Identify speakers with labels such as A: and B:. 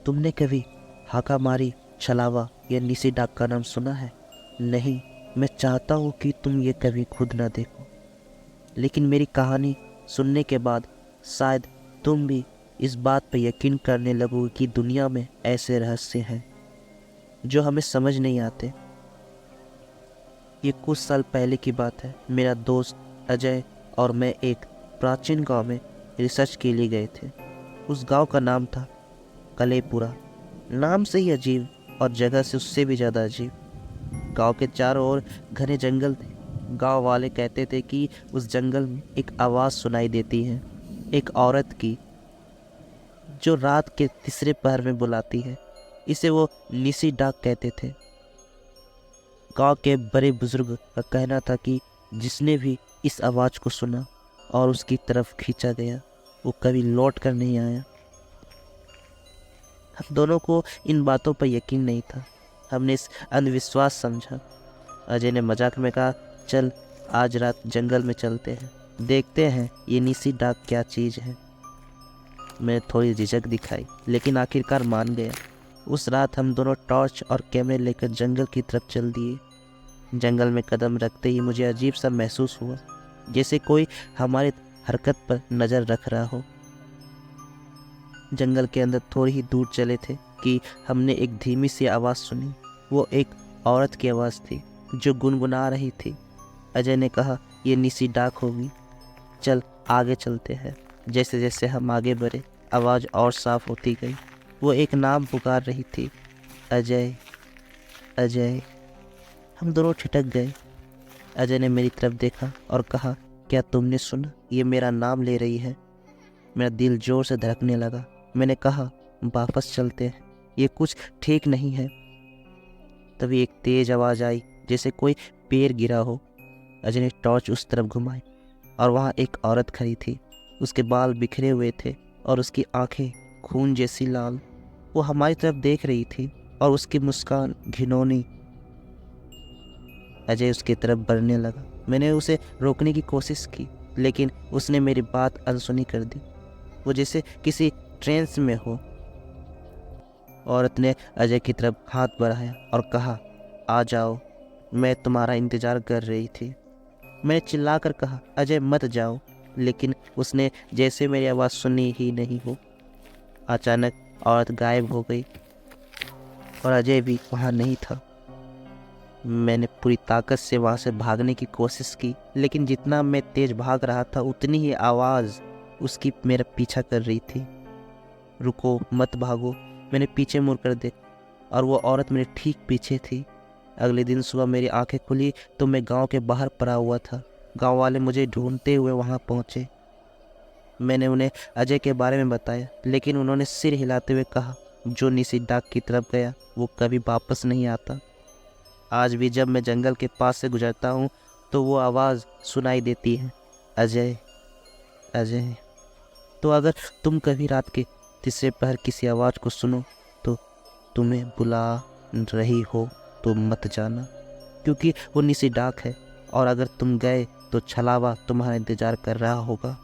A: तुमने कभी हाका मारी, छलावा या निसी डाक का नाम सुना है? नहीं, मैं चाहता हूँ कि तुम ये कभी खुद ना देखो, लेकिन मेरी कहानी सुनने के बाद शायद तुम भी इस बात पर यकीन करने लगोगे कि दुनिया में ऐसे रहस्य हैं जो हमें समझ नहीं आते। ये कुछ साल पहले की बात है। मेरा दोस्त अजय और मैं एक प्राचीन गांव में रिसर्च के लिए गए थे। उस गांव का नाम था कलेपुरा। नाम से ही अजीब और जगह से उससे भी ज़्यादा अजीब। गांव के चारों ओर घने जंगल थे। गांव वाले कहते थे कि उस जंगल में एक आवाज़ सुनाई देती है, एक औरत की, जो रात के तीसरे पहर में बुलाती है। इसे वो निसी डाक कहते थे। गांव के बड़े बुजुर्ग का कहना था कि जिसने भी इस आवाज़ को सुना और उसकी तरफ खींचा गया, वो कभी लौट कर नहीं आया। हम दोनों को इन बातों पर यकीन नहीं था। हमने इस अंधविश्वास समझा। अजय ने मजाक में कहा, चल आज रात जंगल में चलते हैं, देखते हैं ये निसी डाक क्या चीज़ है। मैंने थोड़ी झिझक दिखाई, लेकिन आखिरकार मान गया। उस रात हम दोनों टॉर्च और कैमरे लेकर जंगल की तरफ चल दिए। जंगल में कदम रखते ही मुझे अजीब सा महसूस हुआ, जैसे कोई हमारी हरकत पर नज़र रख रहा हो। जंगल के अंदर थोड़ी ही दूर चले थे कि हमने एक धीमी सी आवाज़ सुनी। वो एक औरत की आवाज़ थी जो गुनगुना रही थी। अजय ने कहा, ये निसी डाक होगी, चल आगे चलते हैं। जैसे जैसे हम आगे बढ़े, आवाज़ और साफ होती गई। वो एक नाम पुकार रही थी, अजय, अजय। हम दोनों ठिठक गए। अजय ने मेरी तरफ देखा और कहा, क्या तुमने सुना? ये मेरा नाम ले रही है। मेरा दिल जोर से धड़कने लगा। मैंने कहा, वापस चलते हैं, ये कुछ ठीक नहीं है। तभी एक तेज आवाज़ आई, जैसे कोई पेड़ गिरा हो। अजय ने टॉर्च उस तरफ घुमाई और वहाँ एक औरत खड़ी थी। उसके बाल बिखरे हुए थे और उसकी आंखें खून जैसी लाल। वो हमारी तरफ देख रही थी और उसकी मुस्कान घिनौनी। अजय उसकी तरफ बढ़ने लगा। मैंने उसे रोकने की कोशिश की, लेकिन उसने मेरी बात अनसुनी कर दी। वो जैसे किसी ट्रेंस में हो। औरत ने अजय की तरफ हाथ बढ़ाया और कहा, आ जाओ, मैं तुम्हारा इंतज़ार कर रही थी। मैंने चिल्लाकर कहा, अजय मत जाओ, लेकिन उसने जैसे मेरी आवाज़ सुनी ही नहीं हो। अचानक औरत गायब हो गई और अजय भी वहाँ नहीं था। मैंने पूरी ताकत से वहाँ से भागने की कोशिश की, लेकिन जितना मैं तेज भाग रहा था उतनी ही आवाज़ उसकी मेरा पीछा कर रही थी। रुको, मत भागो। मैंने पीछे मुड़कर देखा और वो औरत मेरे ठीक पीछे थी। अगले दिन सुबह मेरी आंखें खुली तो मैं गांव के बाहर पड़ा हुआ था। गांव वाले मुझे ढूंढते हुए वहां पहुंचे। मैंने उन्हें अजय के बारे में बताया, लेकिन उन्होंने सिर हिलाते हुए कहा, जो निसी डाक की तरफ गया वो कभी वापस नहीं आता। आज भी जब मैं जंगल के पास से गुजरता हूँ तो वो आवाज़ सुनाई देती है, अजय, अजय। तो अगर तुम कभी रात के तीसरे पहर किसी आवाज़ को सुनो तो तुम्हें बुला रही हो तो मत जाना, क्योंकि वो निसी डाक है। और अगर तुम गए तो छलावा तुम्हारा इंतज़ार कर रहा होगा।